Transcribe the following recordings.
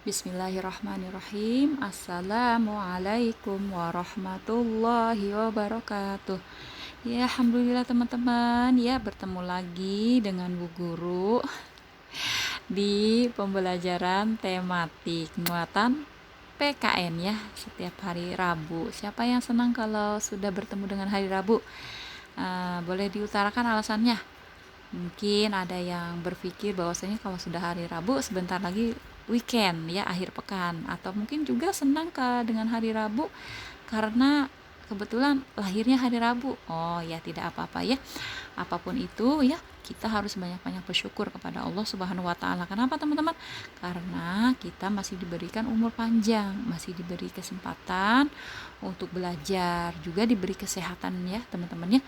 Bismillahirrahmanirrahim. Assalamualaikum warahmatullahi wabarakatuh. Ya, alhamdulillah teman-teman, ya bertemu lagi dengan Bu Guru di pembelajaran tematik muatan PKN ya, setiap hari Rabu. Siapa yang senang kalau sudah bertemu dengan hari Rabu? Boleh diutarakan alasannya. Mungkin ada yang berpikir bahwasanya kalau sudah hari Rabu sebentar lagi weekend ya, akhir pekan, atau mungkin juga senang dengan hari Rabu karena kebetulan lahirnya hari Rabu. Oh ya, tidak apa-apa ya. Apapun itu ya, kita harus banyak-banyak bersyukur kepada Allah Subhanahu wa taala. Kenapa teman-teman? Karena kita masih diberikan umur panjang, masih diberi kesempatan untuk belajar, juga diberi kesehatan ya teman-teman ya.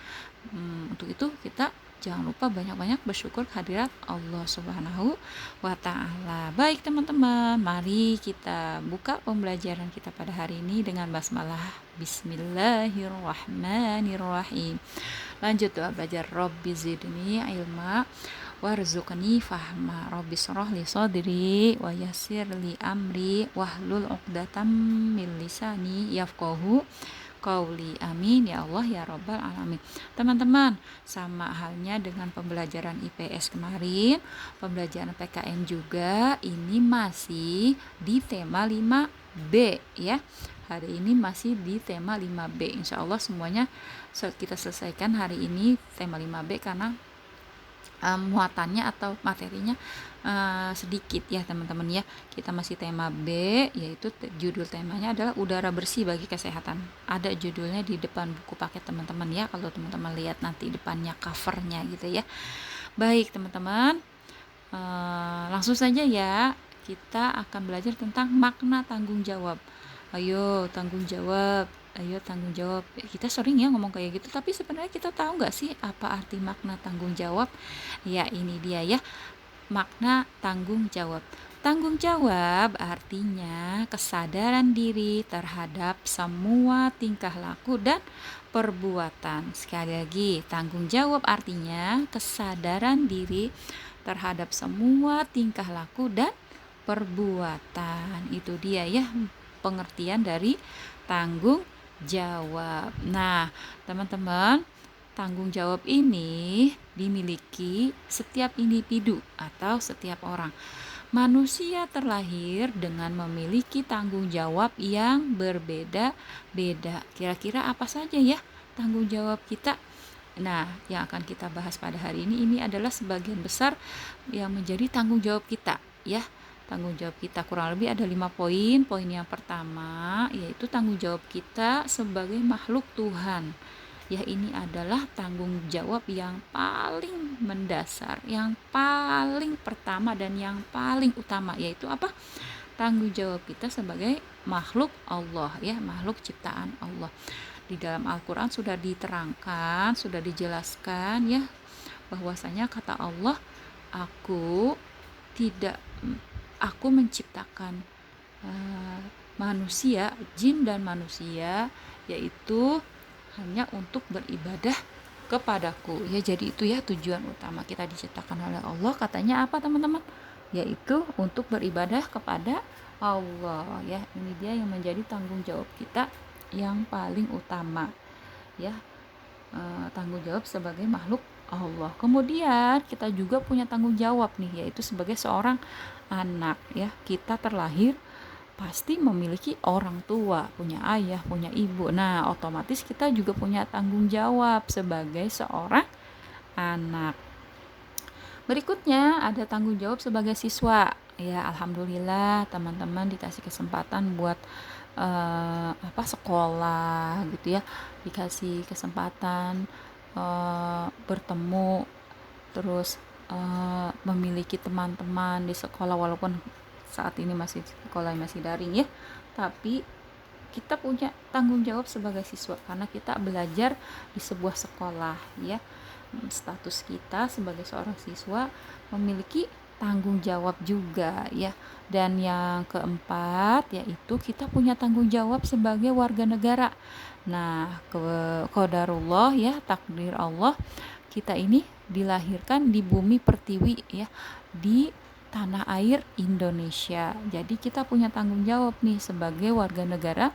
Untuk itu kita jangan lupa banyak-banyak bersyukur kehadirat Allah Subhanahu wa taala. Baik teman-teman, mari kita buka pembelajaran kita pada hari ini dengan basmalah. Bismillahirrahmanirrahim. Lanjut doa belajar. Robbi zidni ilma warzuqni fahma. Robbi shrah li sadri wa yassir li amri wahlul 'uqdatam min lisani yafqahu qauli. Amin ya Allah ya Rabbal alamin. Teman-teman, sama halnya dengan pembelajaran IPS kemarin, pembelajaran PKN juga, ini masih di tema 5B ya. Hari ini masih di tema 5B. Insya Allah semuanya kita selesaikan hari ini tema 5B karena muatannya atau materinya sedikit ya teman-teman ya. Kita masih tema B, yaitu judul temanya adalah udara bersih bagi kesehatan. Ada judulnya di depan buku paket teman-teman ya, kalau teman-teman lihat nanti depannya covernya gitu ya. Baik teman-teman, langsung saja ya, kita akan belajar tentang makna tanggung jawab. Ayo tanggung jawab, ayo tanggung jawab. Kita sering ya ngomong kayak gitu, tapi sebenarnya kita tahu nggak sih apa arti makna tanggung jawab? Ya ini dia ya, makna tanggung jawab. Tanggung jawab artinya kesadaran diri terhadap semua tingkah laku dan perbuatan. Sekali lagi, tanggung jawab artinya kesadaran diri terhadap semua tingkah laku dan perbuatan. Itu dia ya pengertian dari tanggung jawab. Nah, teman-teman, tanggung jawab ini dimiliki setiap individu atau setiap orang. Manusia terlahir dengan memiliki tanggung jawab yang berbeda-beda. Kira-kira apa saja ya tanggung jawab kita? Nah, yang akan kita bahas pada hari ini adalah sebagian besar yang menjadi tanggung jawab kita ya. Tanggung jawab kita kurang lebih ada 5 poin. Poin yang pertama yaitu tanggung jawab kita sebagai makhluk Tuhan. Ya, ini adalah tanggung jawab yang paling mendasar, yang paling pertama dan yang paling utama, yaitu apa? Tanggung jawab kita sebagai makhluk Allah ya, makhluk ciptaan Allah. Di dalam Al-Qur'an sudah diterangkan, sudah dijelaskan ya, bahwasanya kata Allah, aku tidak aku menciptakan manusia, jin dan manusia, yaitu hanya untuk beribadah kepadaku ya. Jadi itu ya tujuan utama kita diciptakan oleh Allah. Katanya apa teman-teman? Yaitu untuk beribadah kepada Allah ya. Ini dia yang menjadi tanggung jawab kita yang paling utama ya, tanggung jawab sebagai makhluk Allah. Kemudian kita juga punya tanggung jawab nih, yaitu sebagai seorang anak ya. Kita terlahir pasti memiliki orang tua, punya ayah, punya ibu. Nah, otomatis kita juga punya tanggung jawab sebagai seorang anak. Berikutnya ada tanggung jawab sebagai siswa. Ya, alhamdulillah teman-teman dikasih kesempatan buat sekolah gitu ya. Dikasih kesempatan bertemu, terus memiliki teman-teman di sekolah, walaupun saat ini masih sekolah masih daring ya, tapi kita punya tanggung jawab sebagai siswa karena kita belajar di sebuah sekolah ya. Status kita sebagai seorang siswa memiliki tanggung jawab juga ya. Dan yang keempat yaitu kita punya tanggung jawab sebagai warga negara. Nah, qadarullah ya, takdir Allah, kita ini dilahirkan di bumi pertiwi ya, di tanah air Indonesia. Jadi kita punya tanggung jawab nih sebagai warga negara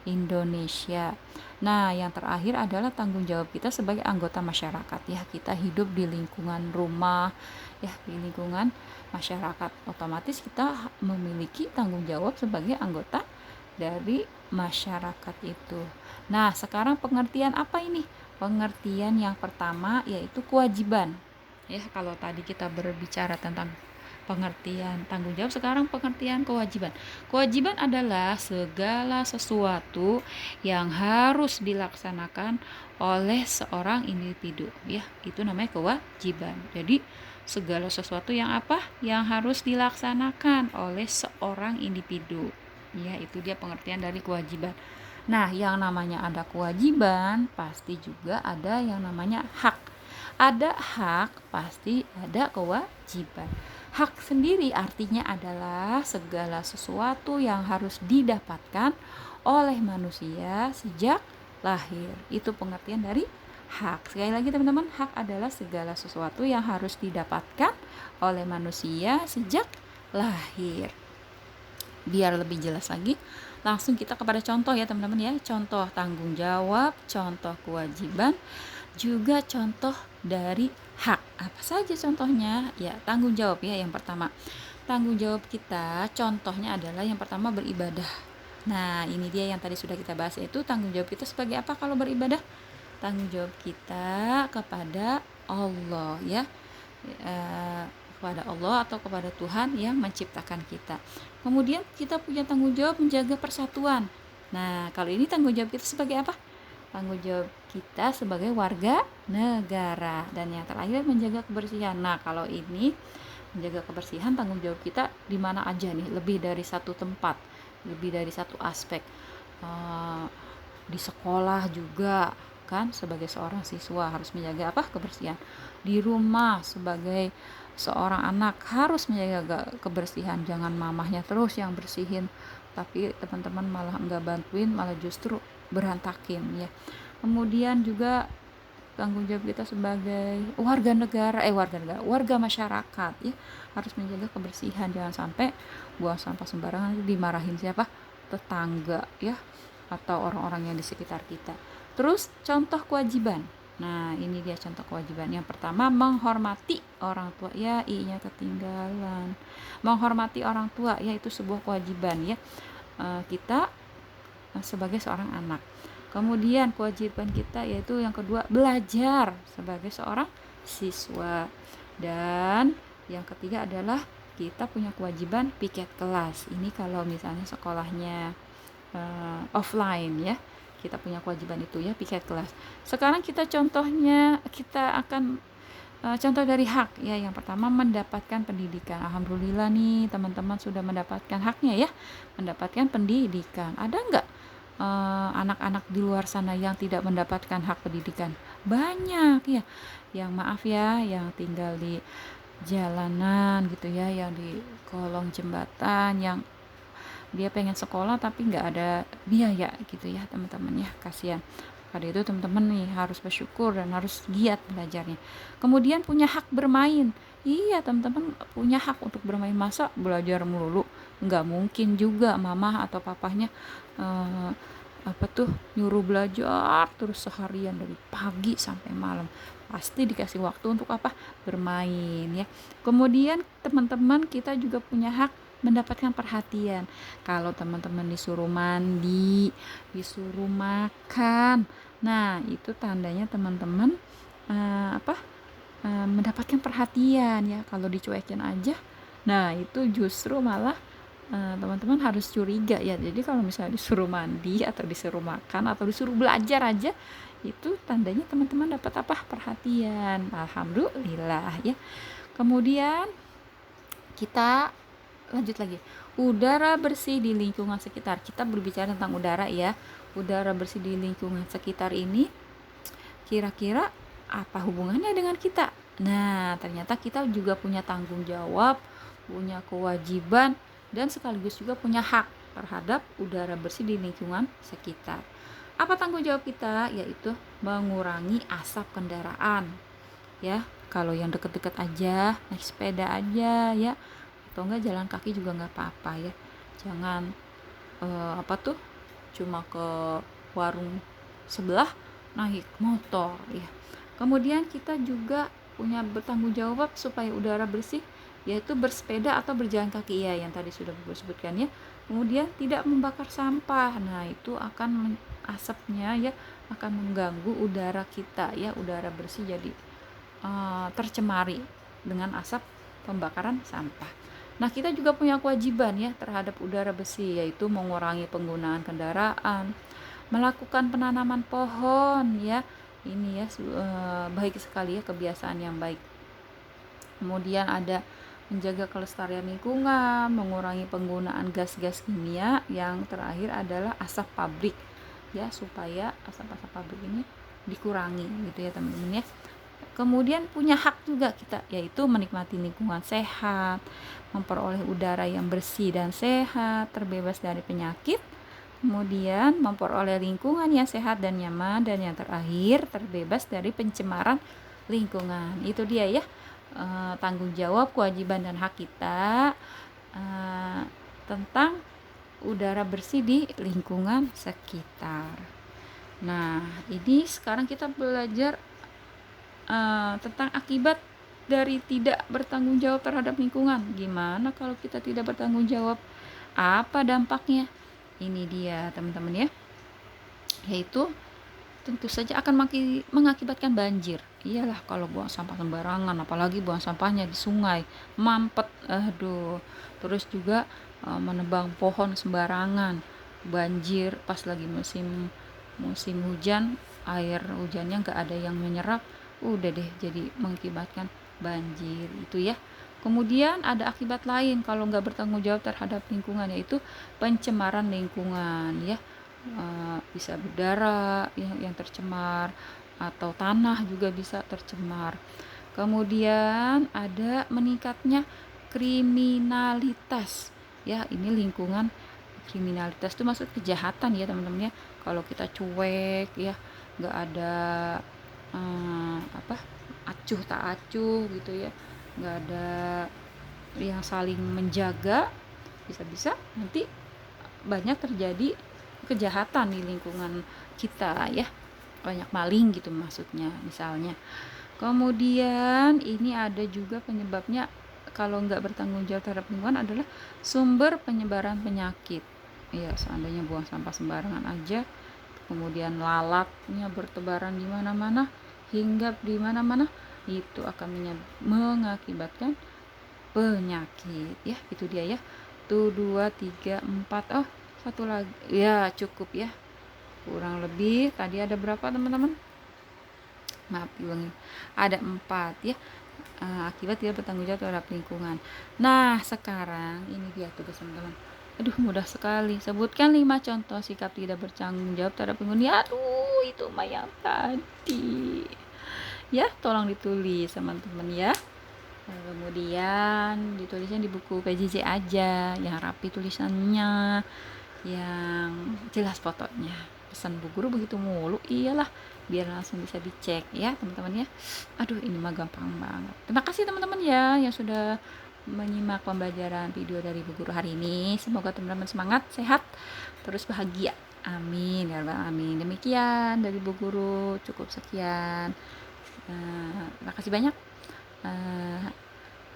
Indonesia. Nah, yang terakhir adalah tanggung jawab kita sebagai anggota masyarakat ya. Kita hidup di lingkungan rumah ya, di lingkungan masyarakat. Otomatis kita memiliki tanggung jawab sebagai anggota dari masyarakat itu. Nah, sekarang pengertian apa ini? Pengertian yang pertama yaitu kewajiban. Ya, kalau tadi kita berbicara tentang pengertian tanggung jawab, sekarang pengertian kewajiban. Kewajiban adalah segala sesuatu yang harus dilaksanakan oleh seorang individu, ya. Itu namanya kewajiban. Jadi segala sesuatu yang apa? Yang harus dilaksanakan oleh seorang individu. Ya, itu dia pengertian dari kewajiban. Nah, yang namanya ada kewajiban, pasti juga ada yang namanya hak. Ada hak, pasti ada kewajiban. Hak sendiri artinya adalah segala sesuatu yang harus didapatkan oleh manusia sejak lahir. Itu pengertian dari hak. Sekali lagi teman-teman, hak adalah segala sesuatu yang harus didapatkan oleh manusia sejak lahir. Biar lebih jelas lagi, langsung kita kepada contoh ya teman-teman ya. Contoh tanggung jawab, contoh kewajiban, juga contoh dari hak. Apa saja contohnya? Ya, tanggung jawab ya yang pertama. Tanggung jawab kita contohnya adalah yang pertama beribadah. Nah, ini dia yang tadi sudah kita bahas, yaitu tanggung jawab kita sebagai apa kalau beribadah? Tanggung jawab kita kepada Allah ya. Kepada Allah atau kepada Tuhan yang menciptakan kita. Kemudian kita punya tanggung jawab menjaga persatuan. Nah, kalau ini tanggung jawab kita sebagai apa? Tanggung jawab kita sebagai warga negara. Dan yang terakhir menjaga kebersihan. Nah, kalau ini menjaga kebersihan, tanggung jawab kita di mana aja nih? Lebih dari satu tempat, lebih dari satu aspek. Di sekolah juga kan, sebagai seorang siswa harus menjaga apa? Kebersihan. Di rumah sebagai seorang anak harus menjaga kebersihan. Jangan mamahnya terus yang bersihin, tapi teman-teman malah enggak bantuin, malah justru berantakin ya. Kemudian juga tanggung jawab kita sebagai warga masyarakat ya, harus menjaga kebersihan. Jangan sampai buang sampah sembarangan, dimarahin siapa? Tetangga ya, atau orang-orang yang di sekitar kita. Terus contoh kewajiban. Nah, ini dia contoh kewajiban. Yang pertama, menghormati orang tua. Ya, i-nya ketinggalan. Menghormati orang tua, ya itu sebuah kewajiban ya. Kita sebagai seorang anak. Kemudian kewajiban kita yaitu yang kedua, belajar sebagai seorang siswa. Dan yang ketiga adalah kita punya kewajiban piket kelas. Ini kalau misalnya sekolahnya offline ya, kita punya kewajiban itu ya, piket kelas. Sekarang kita contohnya, kita akan contoh dari hak ya. Yang pertama, mendapatkan pendidikan. Alhamdulillah nih teman-teman sudah mendapatkan haknya ya, mendapatkan pendidikan. Ada enggak anak-anak di luar sana yang tidak mendapatkan hak pendidikan? Banyak ya, yang maaf ya, yang tinggal di jalanan gitu ya, yang di kolong jembatan, yang dia pengen sekolah tapi nggak ada biaya gitu ya teman-teman ya, kasihan. Pada itu teman-teman nih harus bersyukur dan harus giat belajarnya. Kemudian punya hak bermain. Iya teman-teman punya hak untuk bermain, masa belajar melulu? Nggak mungkin juga mama atau papahnya nyuruh belajar terus seharian dari pagi sampai malam. Pasti dikasih waktu untuk apa? Bermain ya. Kemudian teman-teman kita juga punya hak mendapatkan perhatian. Kalau teman-teman disuruh mandi, disuruh makan, nah itu tandanya teman-teman mendapatkan perhatian ya. Kalau dicuekin aja, nah itu justru malah teman-teman harus curiga ya. Jadi kalau misalnya disuruh mandi atau disuruh makan atau disuruh belajar aja, itu tandanya teman-teman dapat apa? Perhatian. Alhamdulillah ya. Kemudian kita lanjut lagi, udara bersih di lingkungan sekitar. Kita berbicara tentang udara ya. Udara bersih di lingkungan sekitar ini kira-kira apa hubungannya dengan kita? Nah, ternyata kita juga punya tanggung jawab, punya kewajiban, dan sekaligus juga punya hak terhadap udara bersih di lingkungan sekitar. Apa tanggung jawab kita? Yaitu mengurangi asap kendaraan ya. Kalau yang deket-deket aja, naik sepeda aja ya, atau enggak jalan kaki juga nggak apa-apa ya. Jangan cuma ke warung sebelah naik motor ya. Kemudian kita juga punya bertanggung jawab supaya udara bersih, yaitu bersepeda atau berjalan kaki ya, yang tadi sudah gue sebutkan ya. Kemudian tidak membakar sampah. Nah, itu akan asapnya ya akan mengganggu udara kita ya, udara bersih jadi tercemari dengan asap pembakaran sampah. Nah, kita juga punya kewajiban ya terhadap udara bersih, yaitu mengurangi penggunaan kendaraan, melakukan penanaman pohon ya. Ini ya baik sekali ya, kebiasaan yang baik. Kemudian ada menjaga kelestarian lingkungan, mengurangi penggunaan gas-gas kimia, yang terakhir adalah asap pabrik ya, supaya asap-asap pabrik ini dikurangi gitu ya teman-teman ya. Kemudian punya hak juga kita, yaitu menikmati lingkungan sehat, memperoleh udara yang bersih dan sehat, terbebas dari penyakit, kemudian memperoleh lingkungan yang sehat dan nyaman, dan yang terakhir terbebas dari pencemaran lingkungan. Itu dia ya, tanggung jawab, kewajiban, dan hak kita tentang udara bersih di lingkungan sekitar. Nah, ini sekarang kita belajar tentang akibat dari tidak bertanggung jawab terhadap lingkungan. Gimana kalau kita tidak bertanggung jawab? Apa dampaknya? Ini dia teman-teman ya, yaitu tentu saja akan mengakibatkan banjir. Iyalah, kalau buang sampah sembarangan, apalagi buang sampahnya di sungai, mampet, aduh. Terus juga menebang pohon sembarangan, banjir pas lagi musim hujan, air hujannya nggak ada yang menyerap, udah deh jadi mengakibatkan banjir itu ya. Kemudian ada akibat lain kalau nggak bertanggung jawab terhadap lingkungan, yaitu pencemaran lingkungan ya. Bisa udara yang tercemar, atau tanah juga bisa tercemar. Kemudian ada meningkatnya kriminalitas ya. Ini lingkungan, kriminalitas itu maksud kejahatan ya teman-teman ya. Kalau kita cuek ya, nggak ada acuh tak acuh gitu ya, nggak ada yang saling menjaga, bisa-bisa nanti banyak terjadi kejahatan di lingkungan kita ya, banyak maling gitu maksudnya misalnya. Kemudian ini ada juga penyebabnya kalau nggak bertanggung jawab terhadap lingkungan adalah sumber penyebaran penyakit ya. Seandainya buang sampah sembarangan aja, kemudian lalatnya bertebaran di mana-mana, hinggap di mana-mana, itu akan mengakibatkan penyakit ya. Itu dia ya, tuh 2, 3, 4, satu lagi ya, cukup ya, kurang lebih tadi ada berapa teman-teman? Maaf diulangi, ada 4 ya. Akibat tidak bertanggung jawab terhadap lingkungan. Nah, sekarang ini dia tugas teman-teman. Aduh, mudah sekali. Sebutkan 5 contoh sikap tidak bertanggung jawab terhadap lingkungan. Ya, aduh, itu mah yang tadi. Ya, tolong ditulis teman-teman ya. Kemudian ditulisnya di buku PJJ aja, yang rapi tulisannya, yang jelas fotonya. Pesan bu guru begitu mulu, iyalah, biar langsung bisa dicek ya teman-teman ya. Aduh, ini mah gampang banget. Terima kasih teman-teman ya yang sudah menyimak pembelajaran video dari bu guru hari ini. Semoga teman-teman semangat, sehat, terus bahagia. Amin ya rabbal alamin. Demikian dari bu guru, cukup sekian. Terima kasih banyak.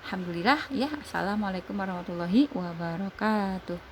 Alhamdulillah ya. Assalamualaikum warahmatullahi wabarakatuh.